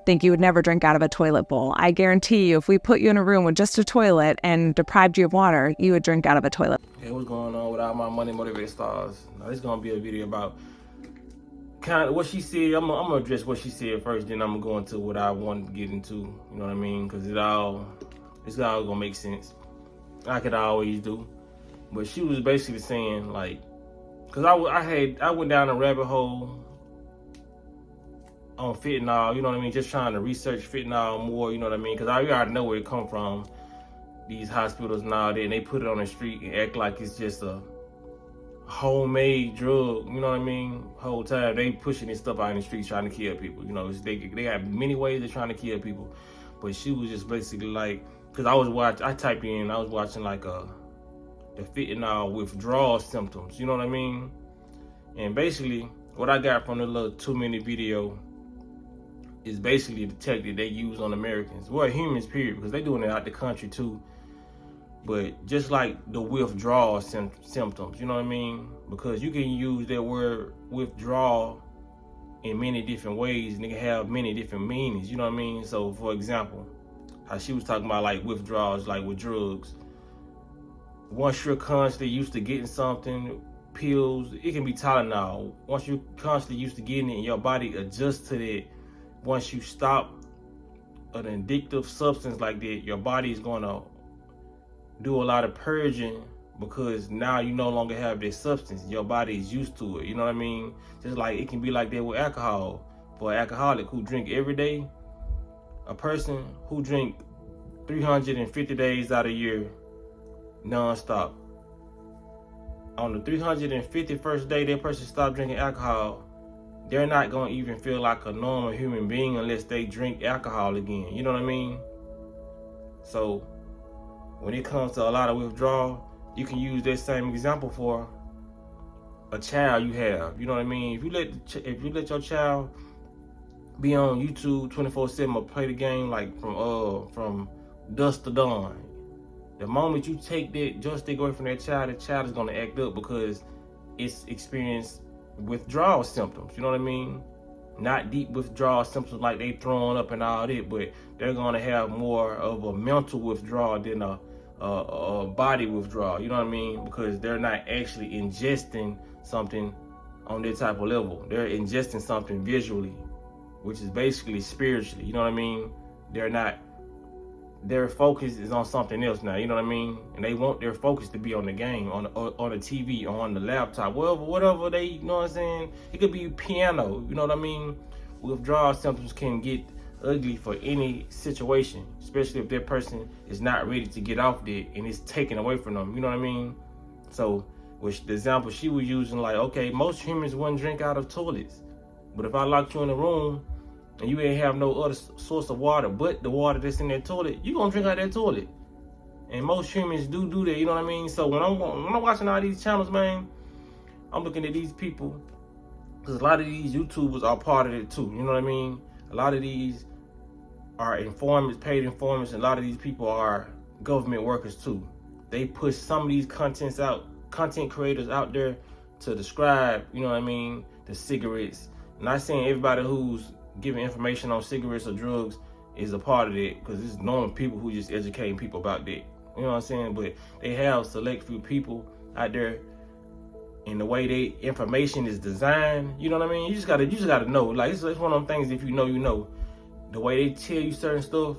think you would never drink out of a toilet bowl. I guarantee you, if we put you in a room with just a toilet and deprived you of water, you would drink out of a toilet. Hey, what's going on with all my money motivated stars? Now, this is gonna be a video about kind of what she said. I'm gonna address what she said first, then I'm gonna go into what I want to get into. You know what I mean? Because it's all gonna make sense, like it always do. But she was basically saying, like, because I went down a rabbit hole on fentanyl, you know what I mean? Just trying to research fentanyl more, you know what I mean? Because I already know where it come from. These hospitals nowadays, and they put it on the street and act like it's just a homemade drug, you know what I mean? Whole time they pushing this stuff out in the streets trying to kill people. You know, they have many ways of trying to kill people. But she was just basically like, because I was watching like the fentanyl withdrawal symptoms, you know what I mean? And basically what I got from the little 2-minute video is basically the tactic they use on Americans, well, humans period, because they doing it out the country too. But just like the withdrawal symptoms, you know what I mean? Because you can use that word withdrawal in many different ways, and it can have many different meanings, you know what I mean? So for example, how she was talking about like withdrawals, like with drugs. Once you're constantly used to getting something, pills, it can be Tylenol. Once you're constantly used to getting it and your body adjusts to that, once you stop an addictive substance like that, your body is gonna do a lot of purging, because now you no longer have this substance. Your body is used to it, you know what I mean? Just like it can be like that with alcohol. For an alcoholic who drink every day, a person who drink 350 days out of a year non-stop, on the 351st day that person stopped drinking alcohol, they're not gonna even feel like a normal human being unless they drink alcohol again, you know what I mean? So when it comes to a lot of withdrawal, you can use that same example for a child you have. You know what I mean? If you let your child be on YouTube 24/7 or play the game like from dusk to dawn, the moment you take that joystick away from that child, the child is gonna act up because it's experienced withdrawal symptoms. You know what I mean? Not deep withdrawal symptoms like they throwing up and all that, but they're gonna have more of a mental withdrawal than a body withdrawal. You know what I mean? Because they're not actually ingesting something on that type of level. They're ingesting something visually, which is basically spiritually. You know what I mean? Their focus is on something else now. You know what I mean? And they want their focus to be on the game, on the TV, or on the laptop, whatever they, you know what I'm saying? It could be piano. You know what I mean? Withdrawal symptoms can get ugly for any situation, especially if that person is not ready to get off that and it's taken away from them. You know what I mean? So, which the example she was using, like, okay, most humans wouldn't drink out of toilets, but if I locked you in a room and you ain't have no other source of water but the water that's in that toilet, you gonna drink out that toilet. And most humans do that, you know what I mean? So when I'm watching all these channels, man, I'm looking at these people, because a lot of these YouTubers are part of it too, you know what I mean? A lot of these are informants, paid informants, and a lot of these people are government workers too. They push some of these content creators out there to describe, you know what I mean, the cigarettes. I'm not saying everybody who's giving information on cigarettes or drugs is a part of it, because it's normal people who just educating people about that. You know what I'm saying? But they have select few people out there, and the way they information is designed, you know what I mean? You just gotta know. Like it's one of them things, if you know, you know. The way they tell you certain stuff,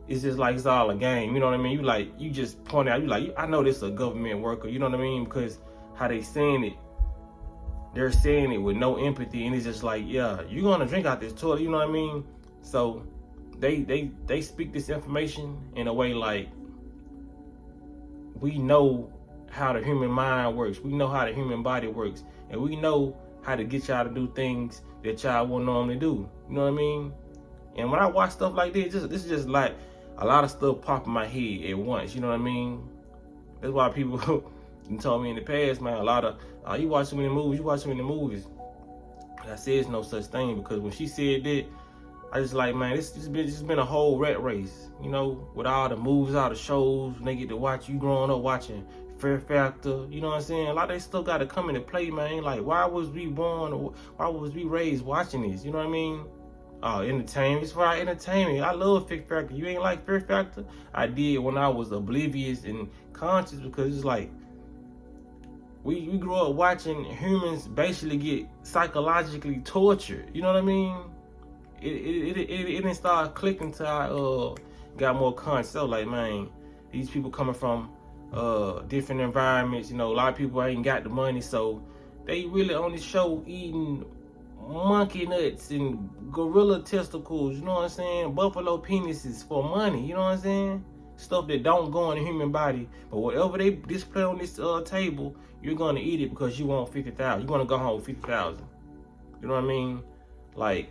it's just like it's all a game. You know what I mean? You just point out, I know this is a government worker, you know what I mean? Because how they saying it, they're saying it with no empathy, and it's just like, yeah, you're gonna drink out this toilet, you know what I mean? So they speak this information in a way like, we know how the human mind works, we know how the human body works, and we know how to get y'all to do things that y'all won't normally do. You know what I mean? And when I watch stuff like this is just like a lot of stuff pop in my head at once, you know what I mean? That's why people told me in the past, man, a lot of, you watch too many movies. I said it's no such thing, because when she said that, I just like, man, this been a whole rat race, you know, with all the movies, all the shows, and they get to watch you growing up watching Fear Factor, you know what I'm saying? A lot of that stuff got to come into play, man. Like, why was we born, or why was we raised watching this, you know what I mean? Oh, entertainment. It's for our entertainment. I love Fear Factor. You ain't like Fear Factor? I did when I was oblivious and conscious, because it's like we grew up watching humans basically get psychologically tortured. You know what I mean? It didn't start clicking till I got more conscious. So like, man, these people coming from different environments. You know, a lot of people ain't got the money, so they really only show eating monkey nuts and gorilla testicles, you know what I'm saying? Buffalo penises for money, you know what I'm saying? Stuff that don't go in the human body. But whatever they display on this table, you're gonna eat it because you want 50,000. You wanna go home with 50,000. You know what I mean? Like,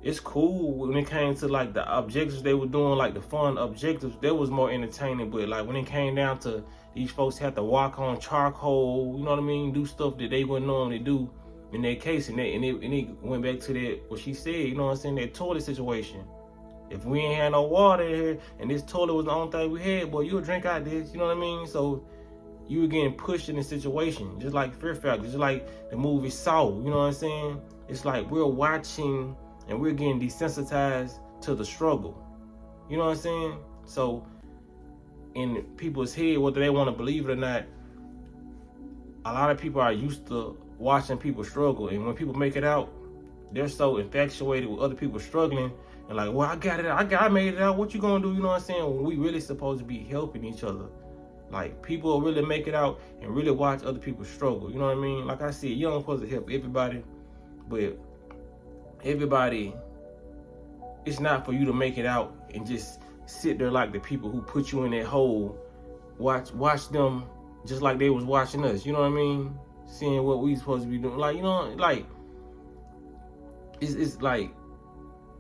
it's cool when it came to like the objectives they were doing, like the fun objectives, that was more entertaining. But like when it came down to these folks had to walk on charcoal, you know what I mean? Do stuff that they wouldn't normally do in their case, and it went back to that, what she said, you know what I'm saying, that toilet situation. If we ain't had no water in here and this toilet was the only thing we had, boy, you would drink out this, you know what I mean? So you were getting pushed in the situation, just like Fear Factor, just like the movie Saw, you know what I'm saying? It's like we're watching and we're getting desensitized to the struggle, you know what I'm saying? So in people's head, whether they want to believe it or not, a lot of people are used to watching people struggle, and when people make it out, they're so infatuated with other people struggling and like, well, I got it out, I made it out, what you gonna do, you know what I'm saying? When we really supposed to be helping each other. Like, people really make it out and really watch other people struggle, you know what I mean? Like I said, you don't supposed to help everybody, but everybody, it's not for you to make it out and just sit there like the people who put you in that hole. Watch them just like they was watching us, you know what I mean? Seeing what we supposed to be doing, like, you know, like it's like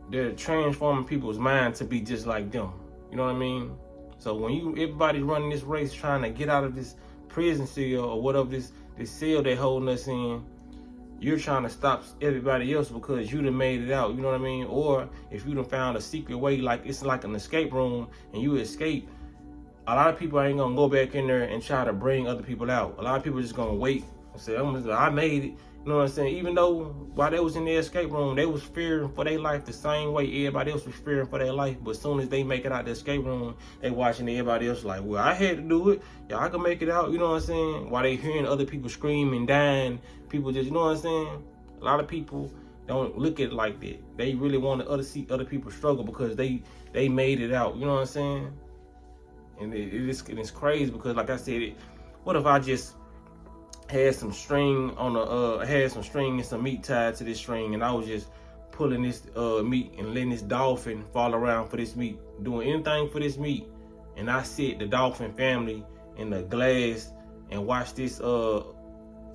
they're transforming people's mind to be just like them, you know what I mean? So when everybody's running this race trying to get out of this prison cell or whatever, this cell they holding us in, you're trying to stop everybody else because you done made it out, you know what I mean? Or if you done found a secret way, like it's like an escape room and you escape, a lot of people ain't gonna go back in there and try to bring other people out. A lot of people just gonna wait and say, I made it. You know what I'm saying? Even though while they was in the escape room, they was fearing for their life the same way everybody else was fearing for their life. But as soon as they make it out the escape room, they watching everybody else like, well, I had to do it. Yeah, I can make it out. You know what I'm saying? While they hearing other people scream and dying, people just, you know what I'm saying? A lot of people don't look at it like that. They really want to see other people struggle because they made it out. You know what I'm saying? And it's crazy because, like I said, what if I just had some string on had some string and some meat tied to this string, and I was just pulling this meat and letting this dolphin fall around for this meat, doing anything for this meat, and I sit the dolphin family in the glass and watch this so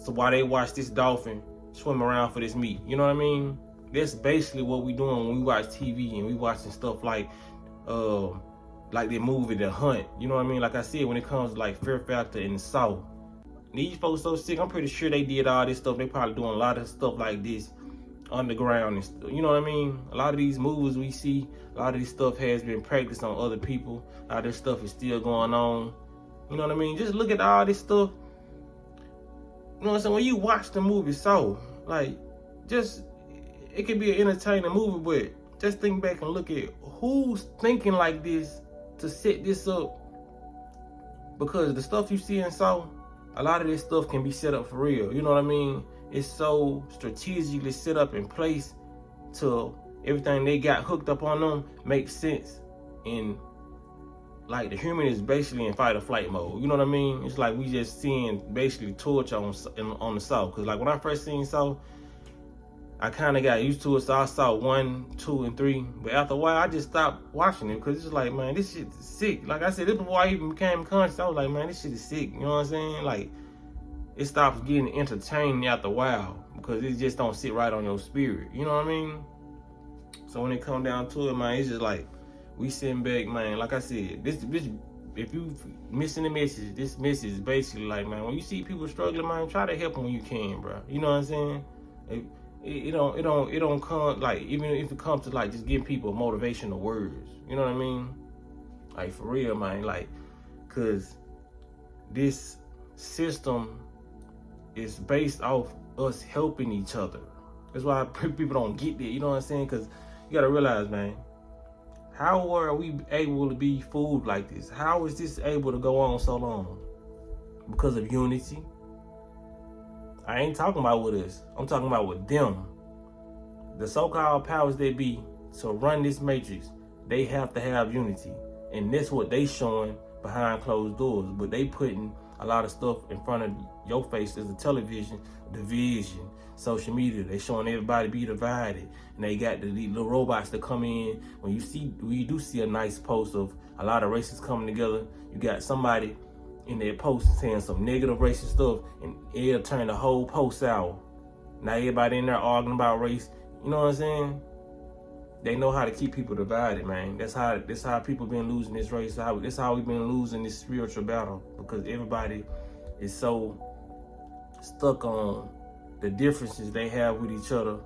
while they watch this dolphin swim around for this meat, you know what I mean? That's basically what we doing when we watch TV and we watching stuff like the movie The Hunt, you know what I mean? Like I said, when it comes to like Fear Factor and Saw, these folks so sick, I'm pretty sure they did all this stuff. They probably doing a lot of stuff like this underground and stuff, you know what I mean? A lot of these movies we see, a lot of this stuff has been practiced on other people. A lot of this stuff is still going on, you know what I mean? Just look at all this stuff, you know what I'm saying? When you watch the movie Saw, like, just, it could be an entertaining movie, but just think back and look at who's thinking like this to set this up, because the stuff you see in Saw, a lot of this stuff can be set up for real, you know what I mean? It's so strategically set up in place to everything they got hooked up on them makes sense. And like the human is basically in fight or flight mode, you know what I mean? It's like we just seeing basically torture on the Saw, because like when I first seen Saw, I kind of got used to it, so I saw 1, 2, and 3. But after a while, I just stopped watching it because it's just like, man, this shit is sick. Like I said, this before I even became conscious, I was like, man, this shit is sick. You know what I'm saying? Like, it stops getting entertaining after a while because it just don't sit right on your spirit. You know what I mean? So when it come down to it, man, it's just like we sitting back, man. Like I said, this if you missing the message, this message is basically like, man, when you see people struggling, man, try to help them when you can, bro. You know what I'm saying? It don't come, like, even if it comes to like just giving people motivational words, you know what I mean? Like, for real, man. Like, cause this system is based off us helping each other. That's why people don't get that, you know what I'm saying? Cause You gotta realize, man, how are we able to be fooled like this? How is this able to go on so long? Because of unity. I ain't talking about with us. I'm talking about with them. The so-called powers that be, to run this matrix, they have to have unity. And that's what they showing behind closed doors. But they putting a lot of stuff in front of your face as a television, division, social media. They showing everybody be divided. And they got the little robots that come in. When you do see a nice post of a lot of races coming together, you got somebody in their post saying some negative racist stuff, and it'll turn the whole post out. Now everybody in there arguing about race. You know what I'm saying? They know how to keep people divided, man. That's how people been losing this race. That's how we've been losing this spiritual battle, because everybody is so stuck on the differences they have with each other,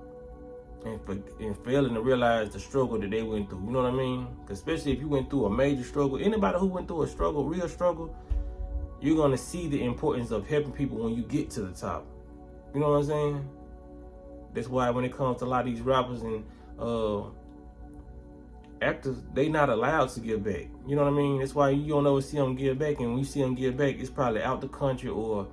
and failing to realize the struggle that they went through. You know what I mean? Especially if you went through a major struggle. Anybody who went through a struggle, real struggle, you're gonna see the importance of helping people when you get to the top. You know what I'm saying? That's why when it comes to a lot of these rappers and actors, they not allowed to give back. You know what I mean? That's why you don't ever see them give back. And when you see them give back, it's probably out the country, or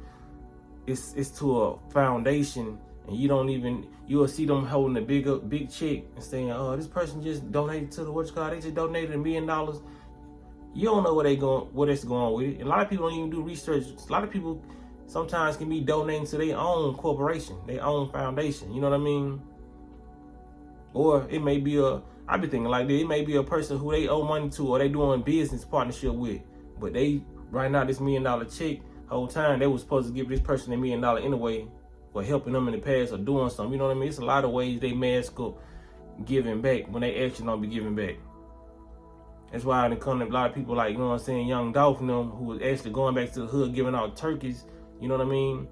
it's to a foundation, and you'll see them holding a big check and saying, oh, this person just donated to the they just donated $1 million. You don't know where it's going with it. And a lot of people don't even do research. A lot of people sometimes can be donating to their own corporation, their own foundation. You know what I mean? Or it may be I be thinking like that, it may be a person who they owe money to, or they doing business partnership with, but they right now this $1 million check, whole time they was supposed to give this person $1 million anyway for helping them in the past or doing something. You know what I mean? It's a lot of ways they mask up giving back when they actually don't be giving back. That's why it come to a lot of people like, you know what I'm saying, Young Dolph and them, who was actually going back to the hood giving out turkeys. You know what I mean?